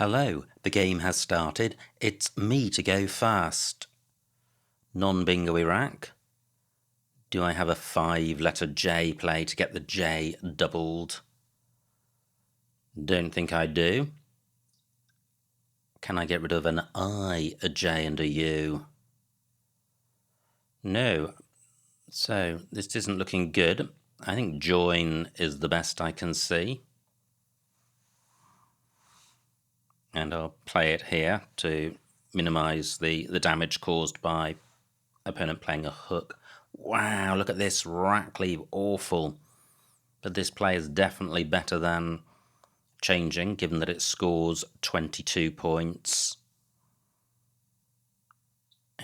Hello, the game has started. It's me to go first. Non-bingo Iraq. Do I have a 5-letter J play to get the J doubled? Don't think I do. Can I get rid of an I, a J and a U? No. So this isn't looking good. I think join is the best I can see. And I'll play it here to minimise the damage caused by opponent playing a hook. Wow, look at this rack leave, awful. But this play is definitely better than changing, given that it scores 22 points.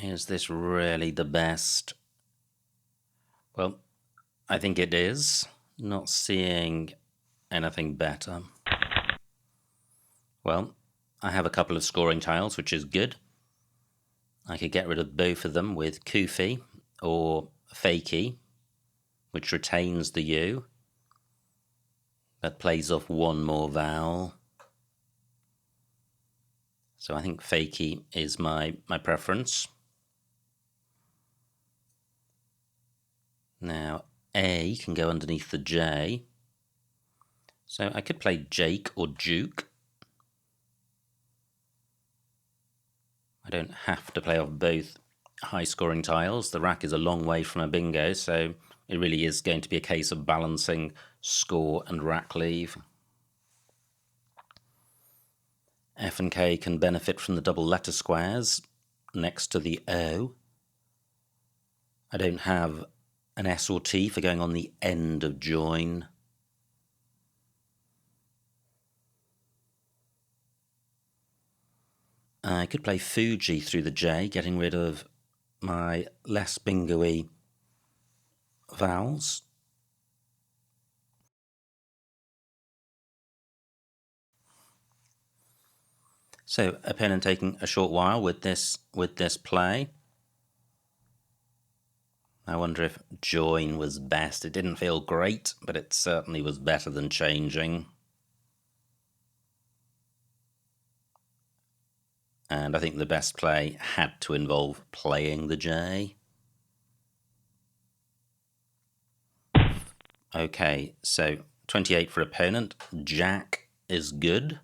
Is this really the best? Well, I think it is. Not seeing anything better. Well, I have a couple of scoring tiles, which is good. I could get rid of both of them with Kufi or Fakey, which retains the U, but plays off one more vowel. So I think Fakey is my preference. Now, A can go underneath the J. So I could play Jake or Duke. I don't have to play off both high-scoring tiles. The rack is a long way from a bingo, so it really is going to be a case of balancing score and rack leave. F and K can benefit from the double letter squares next to the O. I don't have an S or T for going on the end of join. I could play Fuji through the J, getting rid of my less bingo-y vowels. So, opponent taking a short while with this play. I wonder if join was best. It didn't feel great, but it certainly was better than changing. And I think the best play had to involve playing the J. Okay, so 28 for opponent. Jack is good.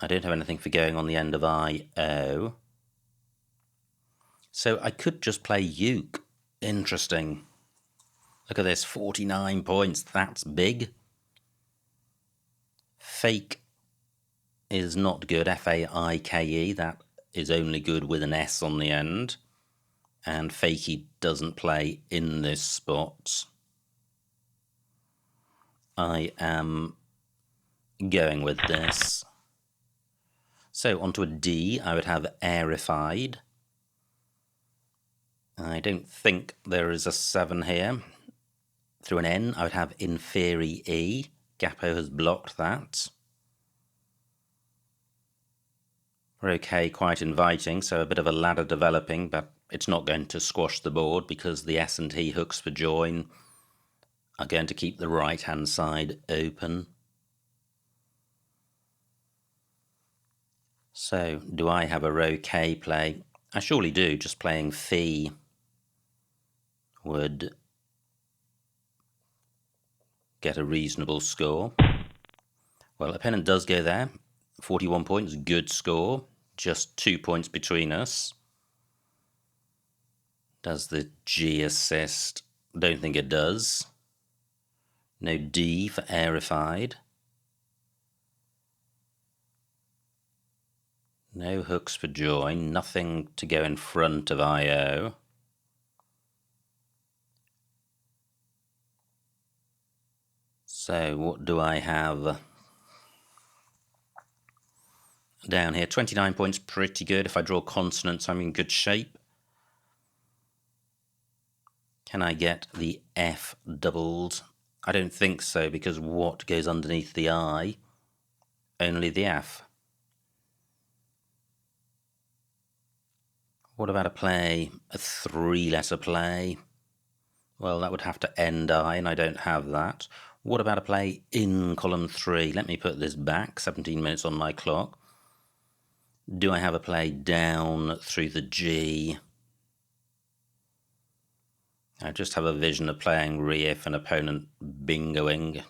I don't have anything for going on the end of I-O. So I could just play Uke. Interesting. Look at this, 49 points. That's big. Fake is not good, F-A-I-K-E. That is only good with an S on the end. And Fakey doesn't play in this spot. I am going with this. So onto a D, I would have airified. I don't think there is a 7 here. Through an N, I would have inferi E. Gapo has blocked that. We're okay, quite inviting, so a bit of a ladder developing, but it's not going to squash the board because the S and T hooks for join are going to keep the right-hand side open. So, do I have a row K play? I surely do, just playing Phi would get a reasonable score. Well, opponent does go there. 41 points, good score. Just 2 points between us. Does the G assist? Don't think it does. No D for airified. No hooks for join. Nothing to go in front of I-O. So what do I have down here? 29 points, pretty good. If I draw consonants, I'm in good shape. Can I get the F doubled? I don't think so, because what goes underneath the I? Only the F. What about a 3-letter play? Well, that would have to end I, and I don't have that. What about a play in column 3? Let me put this back, 17 minutes on my clock. Do I have a play down through the G? I just have a vision of playing re-if and opponent bingoing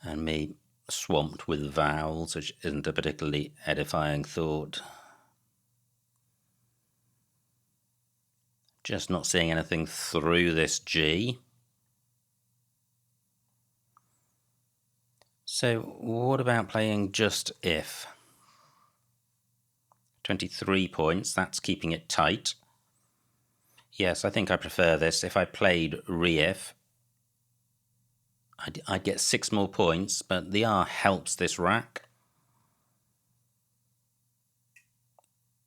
and me swamped with vowels, which isn't a particularly edifying thought. Just not seeing anything through this G. So what about playing just if? 23 points, that's keeping it tight. Yes, I think I prefer this. If I played re-if, I'd get 6 more points, but the R helps this rack.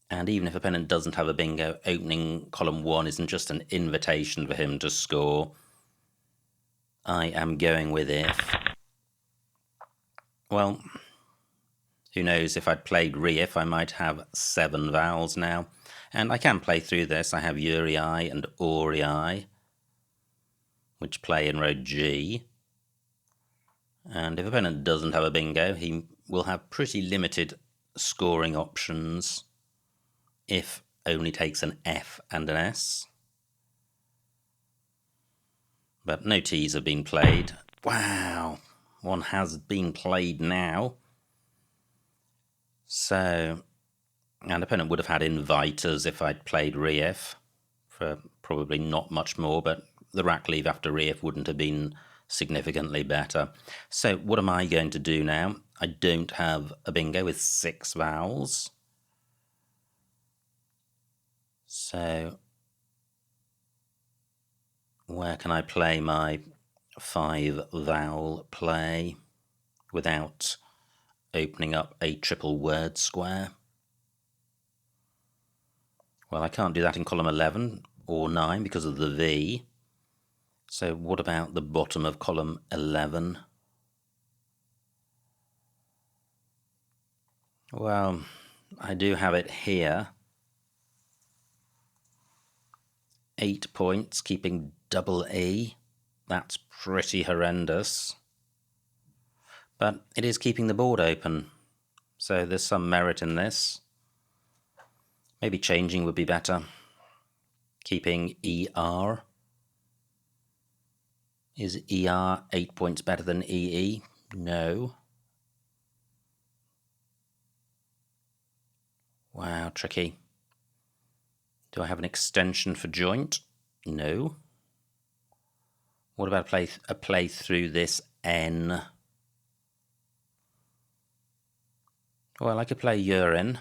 And even if opponent doesn't have a bingo, opening column 1 isn't just an invitation for him to score. I am going with if. Well, who knows, if I'd played re-if, I might have 7 vowels now. And I can play through this. I have Uri and Ori, which play in row G. And if opponent doesn't have a bingo, he will have pretty limited scoring options. If only takes an F and an S. But no T's have been played. Wow, one has been played now. So, and opponent would have had inviters if I'd played re-if for probably not much more, but the rack leave after re-if wouldn't have been significantly better. So what am I going to do now? I don't have a bingo with 6 vowels. So where can I play my 5 vowel play without opening up a triple word square? Well, I can't do that in column 11 or 9 because of the V. So what about the bottom of column 11? Well, I do have it here. 8 points, keeping double E. That's pretty horrendous. But it is keeping the board open, so there's some merit in this. Maybe changing would be better. Keeping ER. Is ER 8 points better than EE? No. Wow, tricky. Do I have an extension for joint? No. What about a play through this N? Well, I could play urine.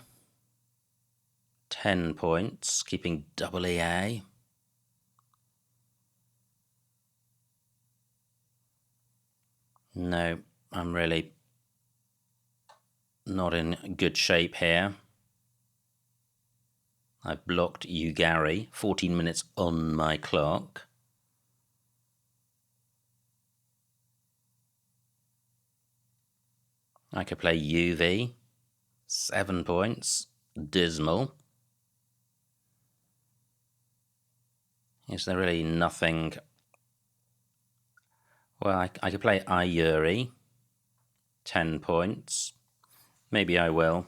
10 points, keeping double EA. No, I'm really not in good shape here. I've blocked you, Gary. 14 minutes on my clock. I could play UV. 7 points. Dismal. Is there really nothing? Well, I could play Iuri. 10 points. Maybe I will.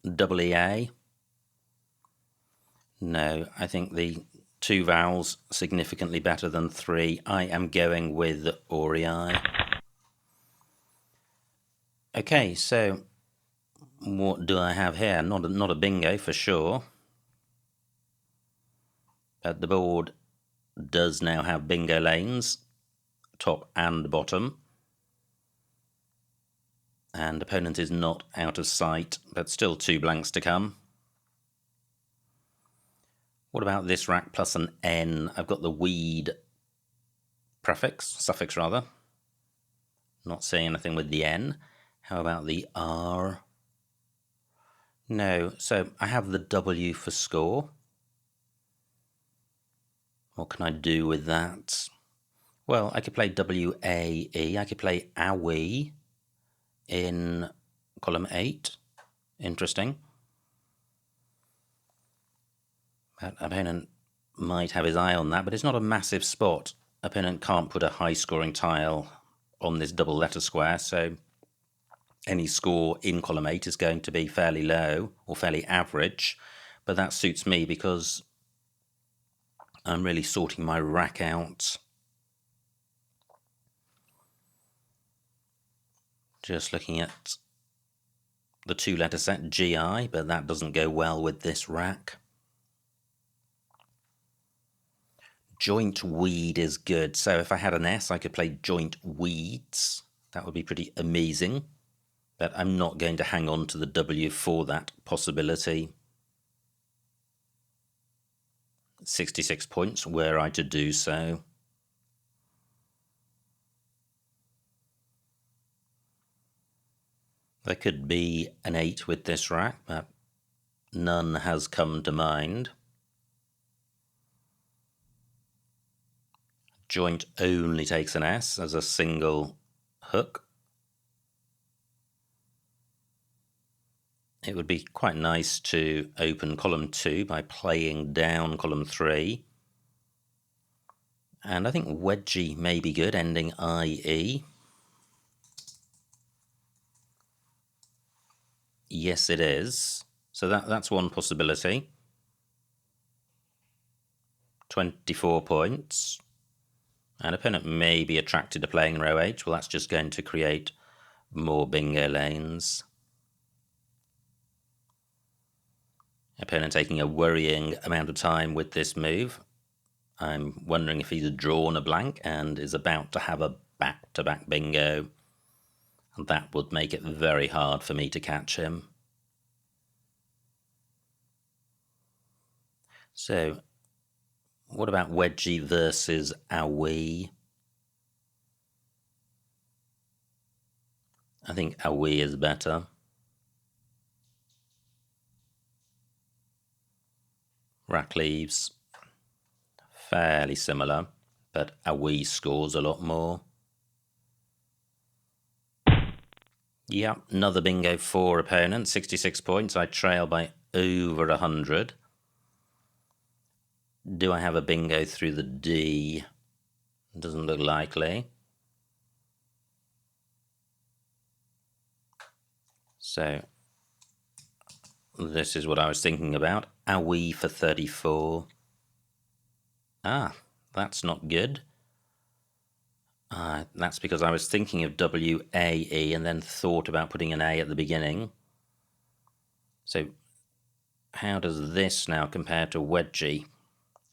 Double EA. No, I think the 2 vowels significantly better than 3. I am going with Ori. Okay, so what do I have here? Not a bingo for sure. But the board does now have bingo lanes, top and bottom. And opponent is not out of sight, but still 2 blanks to come. What about this rack plus an N? I've got the weed suffix rather. Not seeing anything with the N. How about the R? No, so I have the W for score. What can I do with that? Well, I could play WAE. I could play AWE in column 8. Interesting. But opponent might have his eye on that, but it's not a massive spot. opponent can't put a high-scoring tile on this double letter square, so any score in column 8 is going to be fairly low or fairly average, but that suits me because I'm really sorting my rack out. Just looking at the 2-letter set GI, but that doesn't go well with this rack. Joint weed is good, so if I had an S I could play joint weeds. That would be pretty amazing, but I'm not going to hang on to the W for that possibility. 66 points were I to do so. There could be an 8 with this rack, but none has come to mind. Joint only takes an S as a single hook. It would be quite nice to open column 2 by playing down column 3. And I think wedgie may be good, ending IE. Yes, it is. So that's one possibility. 24 points. An opponent may be attracted to playing row H. Well, that's just going to create more bingo lanes. Opponent taking a worrying amount of time with this move. I'm wondering if he's drawn a blank and is about to have a back-to-back bingo. And that would make it very hard for me to catch him. So, what about wedgie versus Awi? I think Awi is better. Rack leaves, fairly similar, but Awi scores a lot more. Yeah, another bingo for opponent, 66 points. I trail by over 100. Do I have a bingo through the D? Doesn't look likely. So, this is what I was thinking about. Awi for 34. Ah, that's not good. That's because I was thinking of WAE and then thought about putting an A at the beginning. So, how does this now compare to wedgie?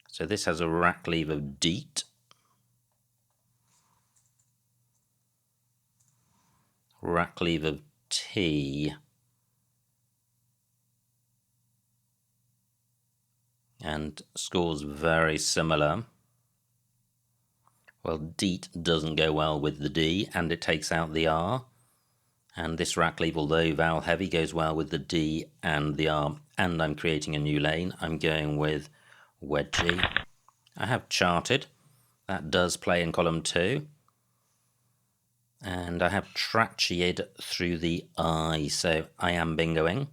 So this has a rack leave of deet. Rack leave of T. And scores very similar. Well, deet doesn't go well with the D, and it takes out the R. And this rack leave, although vowel heavy, goes well with the D and the R. And I'm creating a new lane. I'm going with wedgie. I have charted. That does play in column 2. And I have trachid through the I, so I am bingoing.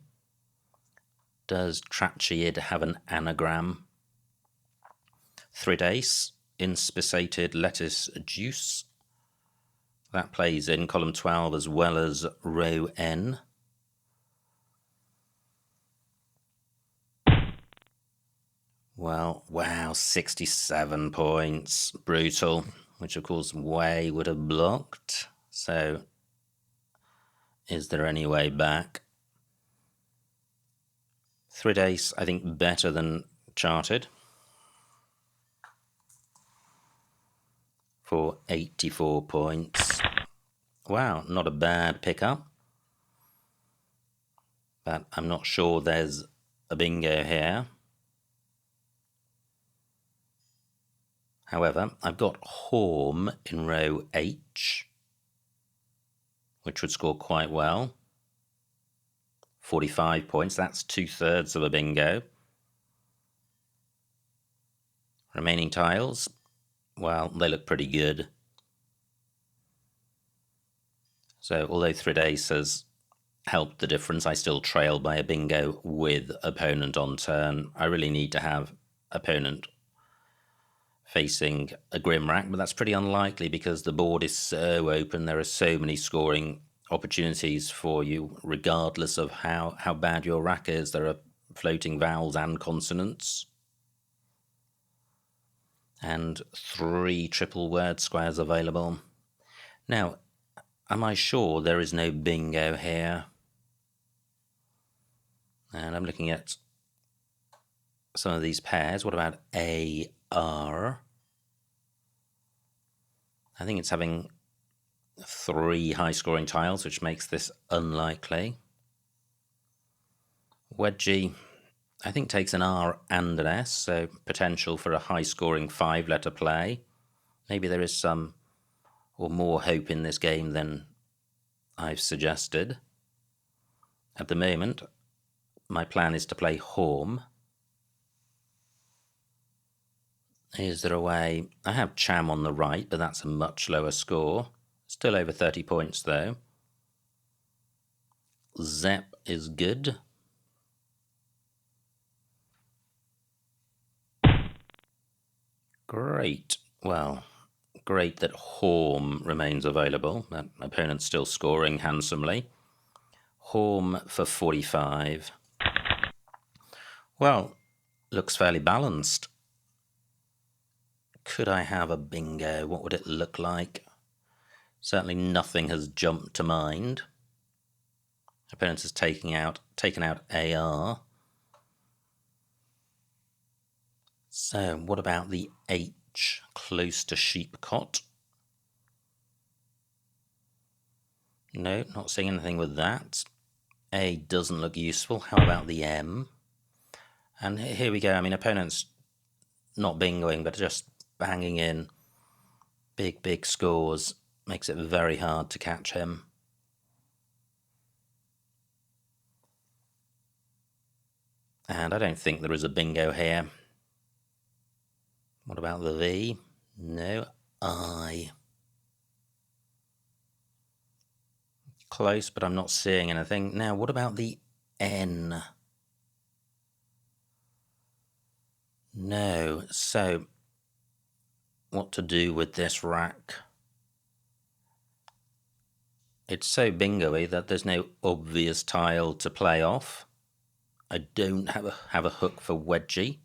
Does trachid have an anagram? Thrid ace, inspissated lettuce juice. That plays in column 12 as well as row N. Well, wow, 67 points. Brutal, which of course way would have blocked. So, is there any way back? Thrid ace, I think, better than charted. For 84 points. Wow, not a bad pickup. But I'm not sure there's a bingo here. However, I've got Horm in row H, which would score quite well. 45 points, that's 2/3 of a bingo. Remaining tiles, well, they look pretty good. So, although Thrid ace has helped the difference, I still trail by a bingo with opponent on turn. I really need to have opponent facing a grim rack, but that's pretty unlikely because the board is so open. There are so many scoring opportunities for you, regardless of how bad your rack is. There are floating vowels and consonants. And 3 triple word squares available. Now, am I sure there is no bingo here? And I'm looking at some of these pairs. What about AR? I think it's having 3 high-scoring tiles, which makes this unlikely. Wedgie, I think, takes an R and an S, so potential for a high-scoring 5-letter play. Maybe there is some or more hope in this game than I've suggested. At the moment, my plan is to play home. Is there a way? I have Cham on the right, but that's a much lower score. Still over 30 points, though. Zep is good. Great. Well, great that Horm remains available. That opponent's still scoring handsomely. Horm for 45. Well, looks fairly balanced. Could I have a bingo? What would it look like? Certainly nothing has jumped to mind. Opponent has taken out AR. So what about the H close to sheepcot? No, not seeing anything with that. A doesn't look useful. How about the M? And here we go. I mean, opponent's not bingoing, but just banging in big scores. Makes it very hard to catch him. And I don't think there is a bingo here. What about the V? No. I. Close, but I'm not seeing anything. Now, what about the N? No. So, what to do with this rack? It's so bingo-y that there's no obvious tile to play off. I don't have a hook for wedgie.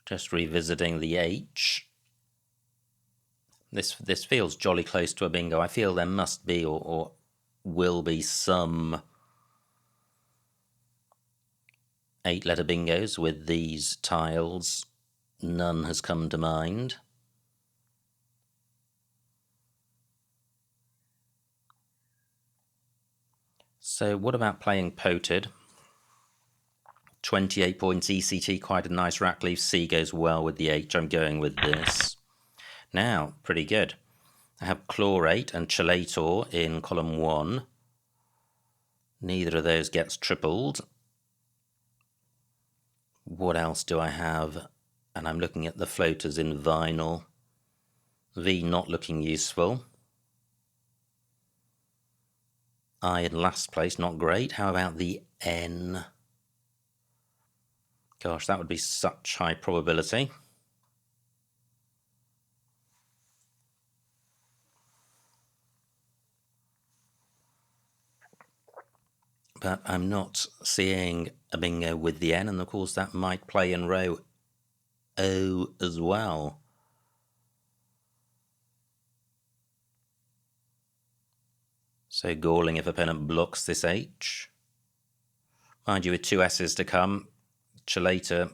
Just revisiting the H. This feels jolly close to a bingo. I feel there must be or will be some 8-letter bingos with these tiles. None has come to mind. So what about playing poted? 28 points ECT, quite a nice rack leaf. C goes well with the H. I'm going with this. Now, pretty good. I have chlorate and chelator in column 1. Neither of those gets tripled. What else do I have? And I'm looking at the floaters in vinyl. V not looking useful. I in last place, not great. How about the N? Gosh, that would be such high probability. But I'm not seeing a bingo with the N, and of course that might play in row O as well. So galling if opponent blocks this H. Mind you, with 2 S's to come, chelator.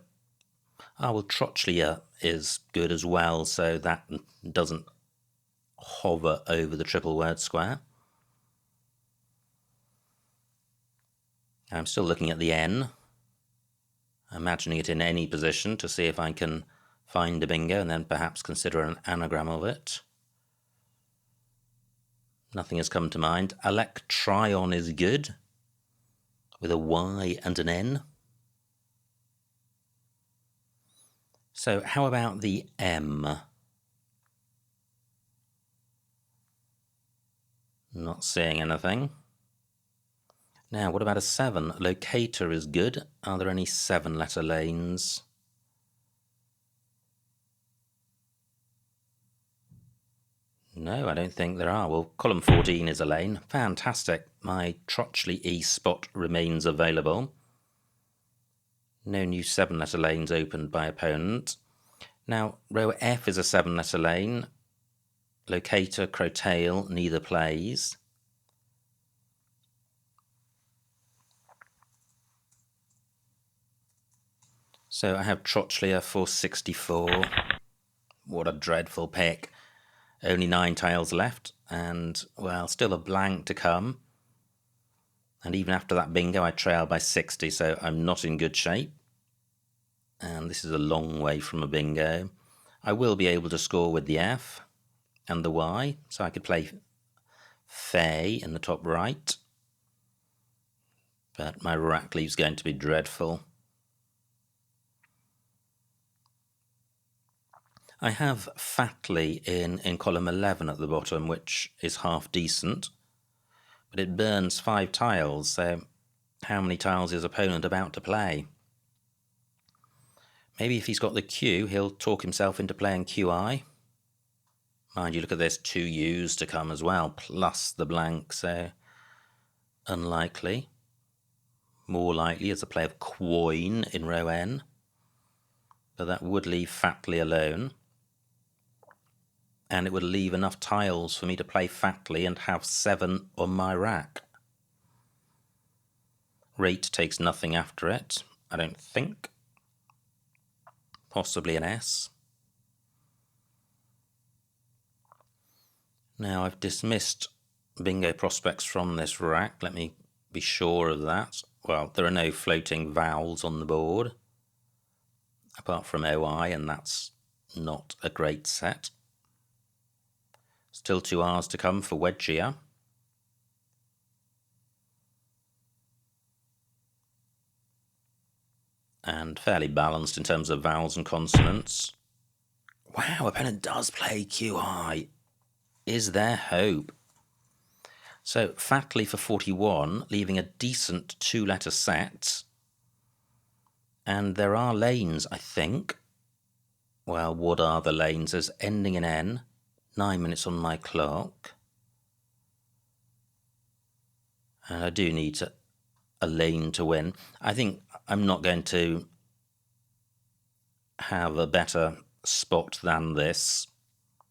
Well, Trochlia is good as well, so that doesn't hover over the triple word square. I'm still looking at the N, imagining it in any position to see if I can find a bingo and then perhaps consider an anagram of it. Nothing has come to mind. Electrion is good, with a Y and an N. So how about the M? Not seeing anything. Now, what about a 7? Locator is good. Are there any 7-letter lanes? No, I don't think there are. Well, column 14 is a lane. Fantastic. My Trotchley E spot remains available. No new 7-letter lanes opened by opponent. Now, row F is a 7-letter lane. Locator, Crowtail, neither plays. So I have Trotchley for 64. What a dreadful pick. Only 9 tiles left, and, well, still a blank to come. And even after that bingo, I trail by 60, so I'm not in good shape. And this is a long way from a bingo. I will be able to score with the F and the Y, so I could play Fay in the top right. But my rack leave's going to be dreadful. I have Fatley in column 11 at the bottom, which is half decent. But it burns 5 tiles, so how many tiles is opponent about to play? Maybe if he's got the Q, he'll talk himself into playing QI. Mind you, look at this, 2 U's to come as well, plus the blank, so unlikely. More likely is a play of Quoin in row N, but that would leave Fatley alone. And it would leave enough tiles for me to play Fatley and have 7 on my rack. Rate takes nothing after it, I don't think. Possibly an S. Now I've dismissed bingo prospects from this rack. Let me be sure of that. Well, there are no floating vowels on the board, apart from OI, and that's not a great set. Still 2 R's to come for Wedgia. And fairly balanced in terms of vowels and consonants. Wow, opponent does play QI. Is there hope? So Fatley for 41, leaving a decent 2-letter set. And there are lanes, I think. Well, what are the lanes? There's ending in N. 9 minutes on my clock. And I do need a lane to win. I think I'm not going to have a better spot than this,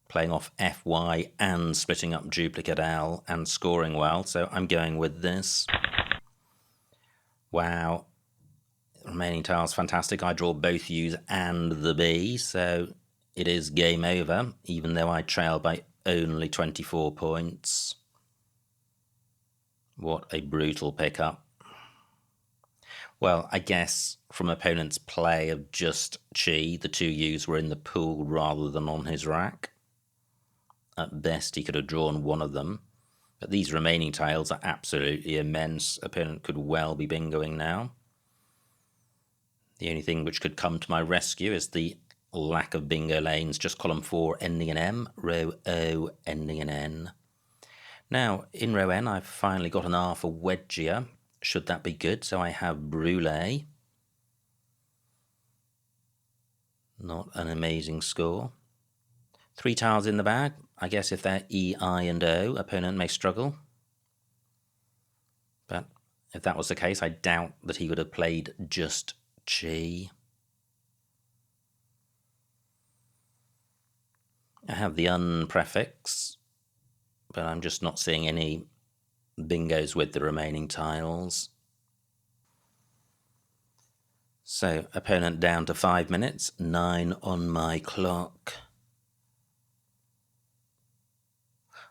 playing off FY and splitting up duplicate L and scoring well, so I'm going with this. Wow. Remaining tiles fantastic. I draw both U's and the B, so it is game over, even though I trail by only 24 points. What a brutal pickup. Well, I guess from opponent's play of just Chi, the 2 U's were in the pool rather than on his rack. At best, he could have drawn one of them. But these remaining tiles are absolutely immense. Opponent could well be bingoing now. The only thing which could come to my rescue is the lack of bingo lanes, just column 4 ending in M, row O ending in N. Now, in row N, I've finally got an R for Wedgia. Should that be good? So I have Brule. Not an amazing score. 3 tiles in the bag. I guess if they're E, I, and O, opponent may struggle. But if that was the case, I doubt that he would have played just Chi. I have the un prefix, but I'm just not seeing any bingos with the remaining tiles. So, opponent down to 5 minutes, 9 on my clock.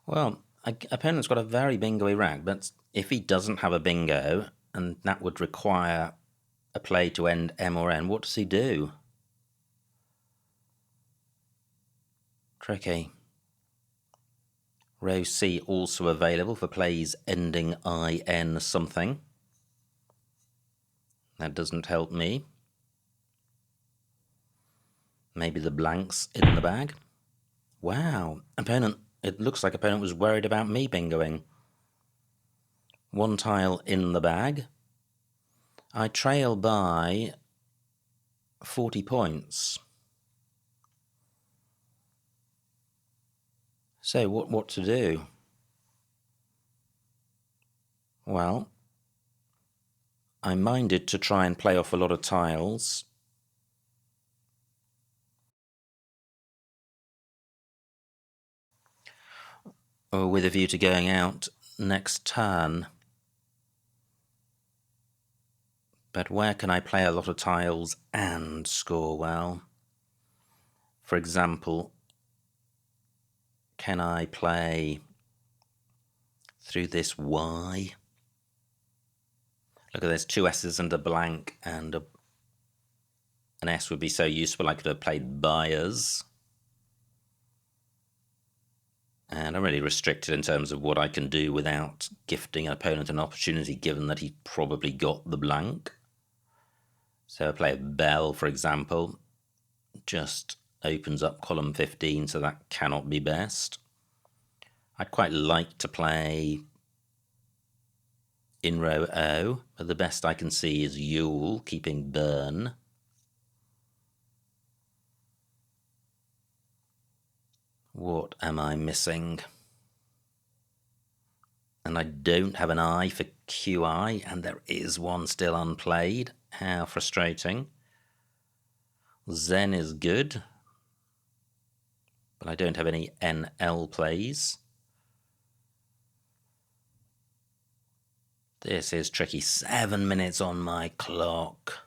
Well, opponent's got a very bingo-y rack, but if he doesn't have a bingo, and that would require a play to end M or N, what does he do? Tricky. Row C also available for plays ending IN something. That doesn't help me. Maybe the blanks in the bag. Wow, opponent, it looks like opponent was worried about me bingoing. 1 tile in the bag. I trail by 40 points. So what to do? Well, I'm minded to try and play off a lot of tiles. Or with a view to going out next turn. But where can I play a lot of tiles and score well? For example, can I play through this Y? Look at this, 2 S's and a blank, and an S would be so useful. I could have played buyers. And I'm really restricted in terms of what I can do without gifting an opponent an opportunity, given that he probably got the blank. So I play a bell, for example, just opens up column 15, so that cannot be best. I'd quite like to play in row O, but the best I can see is Yule, keeping burn. What am I missing? And I don't have an I for QI, and there is one still unplayed. How frustrating. Zen is good, but I don't have any NL plays. This is tricky. 7 minutes on my clock.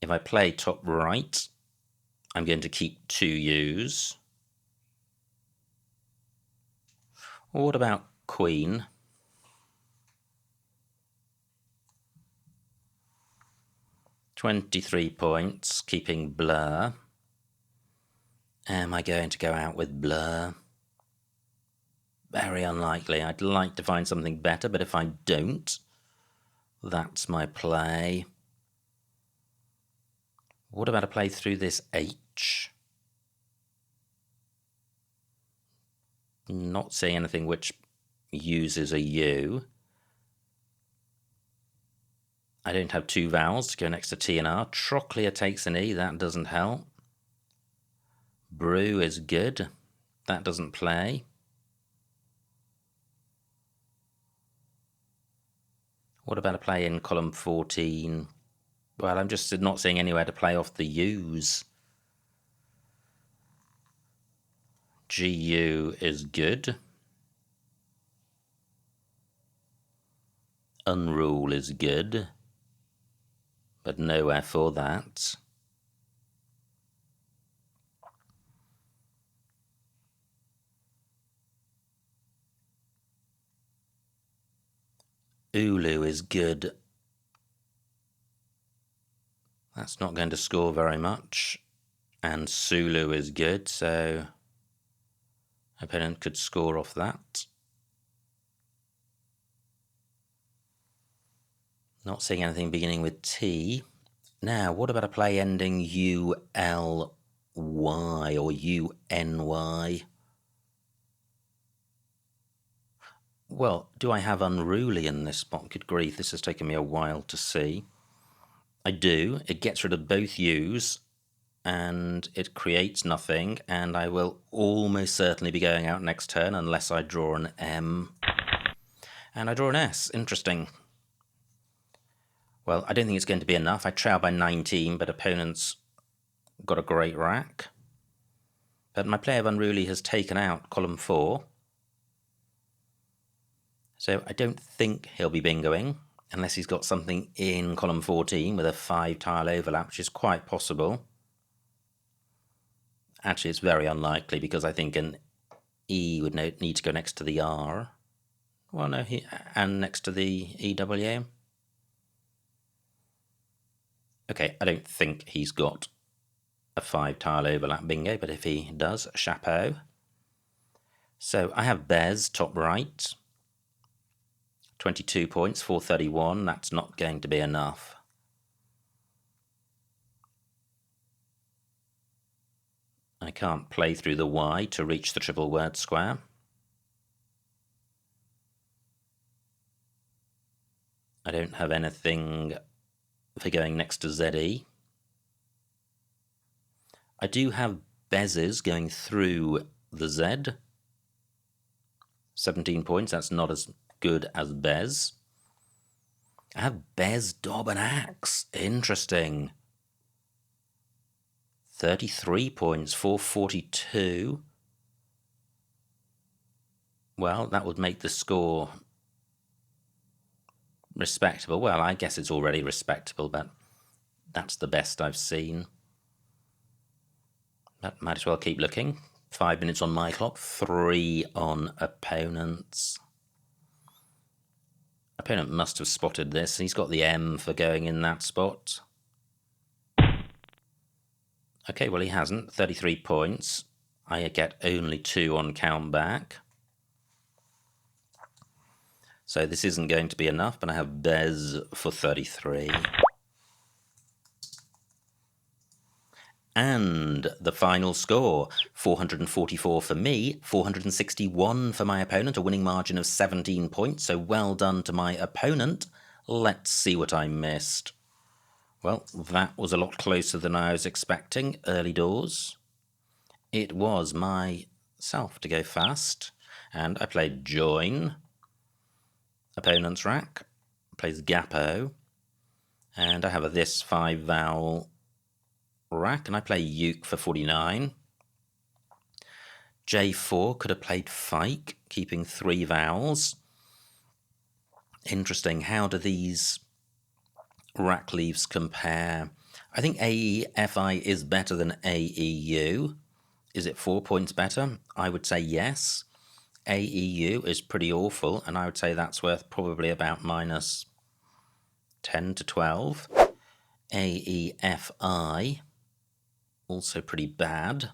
If I play top right, I'm going to keep 2 U's. Or what about queen? $23 points, keeping blur. Am I going to go out with blur? Very unlikely. I'd like to find something better, but if I don't, that's my play. What about a play through this H? Not seeing anything which uses a U. I don't have 2 vowels to go next to T and R. Trochlear takes an E, that doesn't help. Brew is good, that doesn't play. What about a play in column 14? Well, I'm just not seeing anywhere to play off the U's. GU is good. Unrule is good, but nowhere for that. Ulu is good. That's not going to score very much. And Sulu is good, so opponent could score off that. Not seeing anything beginning with T. Now, what about a play ending ULY or UNY? Well, do I have unruly in this spot? Good grief, this has taken me a while to see. I do. It gets rid of both U's, and it creates nothing, and I will almost certainly be going out next turn unless I draw an M. And I draw an S. Interesting. Well, I don't think it's going to be enough. I trail by 19, but opponents got a great rack. But my player of Unruly has taken out column 4. So I don't think he'll be bingoing, unless he's got something in column 14 with a 5-tile overlap, which is quite possible. Actually, it's very unlikely, because I think an E would need to go next to the R. Well, no, and next to the EWA. Okay, I don't think he's got a 5-tile overlap bingo, but if he does, chapeau. So I have Bez top right. 22 points, 431. That's not going to be enough. I can't play through the Y to reach the triple word square. I don't have anything for going next to ZE. I do have Bezes going through the Z. 17 points, that's not as good as Bez. I have Bez, Dob and Axe. Interesting. 33 points, 442. Well, that would make the score respectable. Well, I guess it's already respectable, but that's the best I've seen. But might as well keep looking. 5 minutes on my clock, 3 on opponents. Opponent must have spotted this. He's got the M for going in that spot. Okay, well, he hasn't. 33 points. I get only 2 on count back. So this isn't going to be enough, but I have Bez for 33. And the final score, 444 for me, 461 for my opponent, a winning margin of 17 points, so well done to my opponent. Let's see what I missed. Well, that was a lot closer than I was expecting, early doors. It was myself to go fast, and I played Join. Opponent's rack plays Gapo, and I have a this 5-vowel rack, and I play Uke for 49. J4 could have played Fike, keeping 3 vowels. Interesting, how do these rack leaves compare? I think AEFI is better than AEU. Is it 4 points better? I would say yes. AEU is pretty awful, and I would say that's worth probably about minus 10 to 12. AEFI, also pretty bad.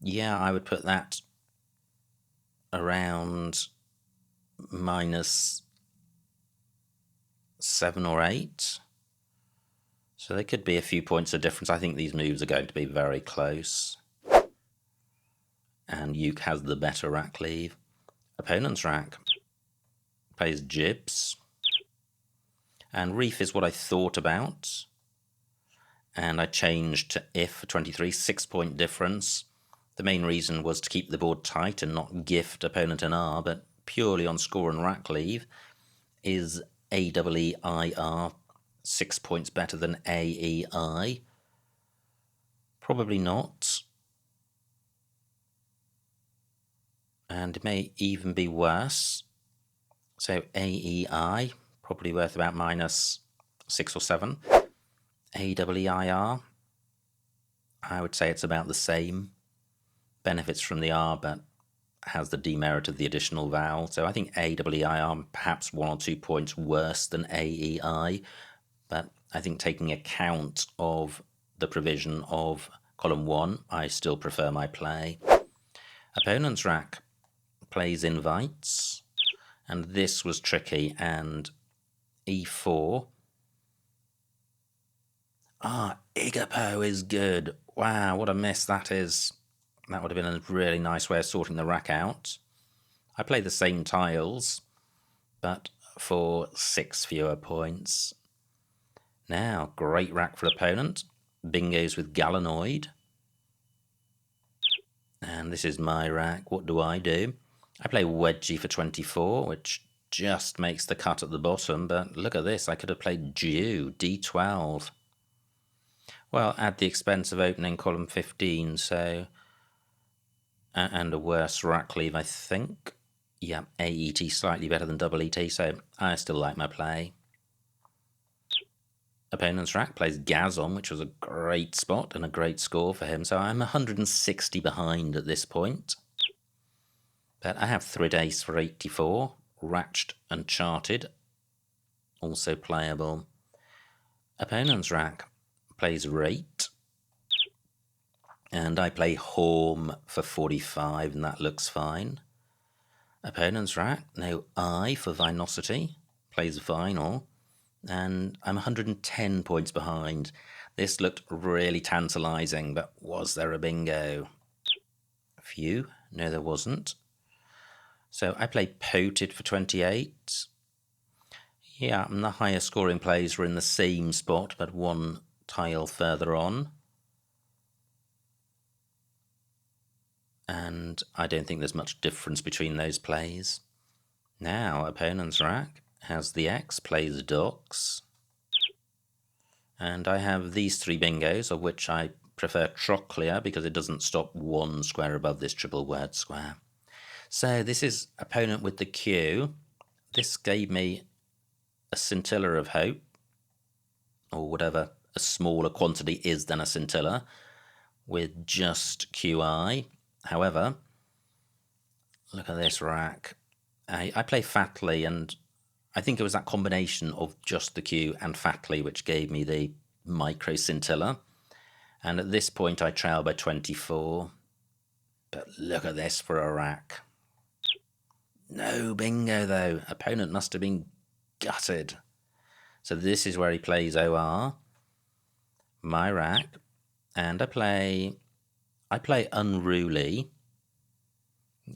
Yeah, I would put that around minus 7 or 8. So there could be a few points of difference. I think these moves are going to be very close. And Uke has the better rack leave. Opponent's rack plays Jibs. And Reef is what I thought about. And I changed to If for 23, 6-point difference. The main reason was to keep the board tight and not gift opponent an R, but purely on score and rack leave. Is AEEIR 6 points better than AEI? Probably not. And it may even be worse. So AEI, probably worth about minus 6 or 7. AEEIR, I would say it's about the same. Benefits from the R, but has the demerit of the additional vowel. So I think AEEIR perhaps 1 or 2 points worse than AEI, but I think taking account of the provision of column 1, I still prefer my play. Opponent's rack plays Invites, and this was tricky, and E4. Igapo is good. Wow, what a miss that is. That would have been a really nice way of sorting the rack out. I play the same tiles, but for 6 fewer points. Now, great rack for opponent. Bingos with Gallanoid. And this is my rack. What do? I play Wedgie for 24, which just makes the cut at the bottom, but look at this. I could have played Jew, D12. Well, at the expense of opening column 15, so... and a worse rack leave, I think. Yeah, AET slightly better than double ET, so I still like my play. Opponent's rack plays Gazon, which was a great spot and a great score for him, so I'm 160 behind at this point. But I have Thrid Ace for 84, Ratched and Charted, also playable. Opponent's rack plays Rate, and I play Horm for 45, and that looks fine. Opponent's rack, no I for Vinosity, plays Vinyl, and I'm 110 points behind. This looked really tantalising, but was there a bingo? Phew, no there wasn't. So I played Poted for 28, Yeah, and the higher scoring players were in the same spot, but one tile further on. And I don't think there's much difference between those plays. Now, opponent's rack has the X, plays Docks. And I have these 3 bingos, of which I prefer Trochlea because it doesn't stop 1 square above this triple word square. So this is opponent with the Q. This gave me a scintilla of hope, or whatever a smaller quantity is than a scintilla, with just QI. However, look at this rack. I play Fatly, and I think it was that combination of just the Q and Fatly which gave me the micro scintilla. And at this point I trail by 24. But look at this for a rack. No bingo though. Opponent must have been gutted. So this is where he plays OR, my rack, and I play Unruly,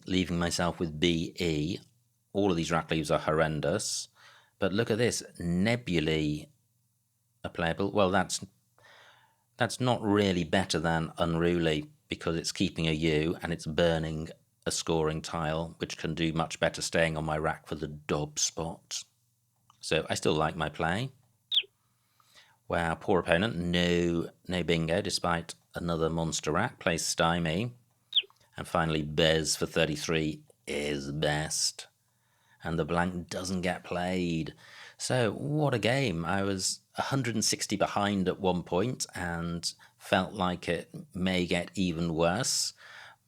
leaving myself with BE. All of these rack leaves are horrendous. But look at this, Nebulae are playable. Well, that's not really better than Unruly because it's keeping a U and it's burning a scoring tile, which can do much better staying on my rack for the dob spot. So I still like my play. Wow, poor opponent, no bingo, despite another monster rack. Plays Stymie. And finally, Bez for 33 is best. And the blank doesn't get played. So what a game. I was 160 behind at one point and felt like it may get even worse,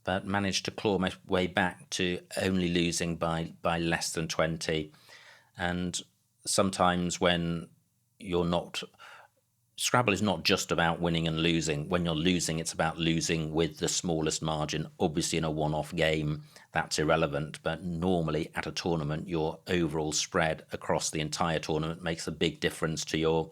but managed to claw my way back to only losing by less than 20. And sometimes when you're not... Scrabble is not just about winning and losing. When you're losing, it's about losing with the smallest margin. Obviously, in a one-off game, that's irrelevant. But normally, at a tournament, your overall spread across the entire tournament makes a big difference to your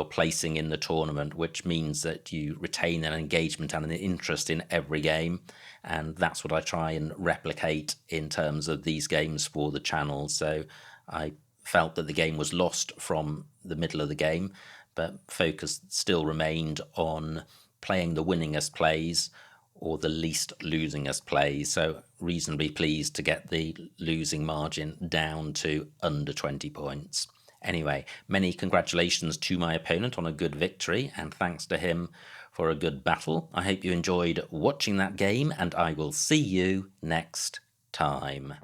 placing in the tournament, which means that you retain an engagement and an interest in every game. And that's what I try and replicate in terms of these games for the channel. So I felt that the game was lost from the middle of the game, but focus still remained on playing the winningest plays or the least losingest plays. So reasonably pleased to get the losing margin down to under 20 points. Anyway, many congratulations to my opponent on a good victory, and thanks to him for a good battle. I hope you enjoyed watching that game, and I will see you next time.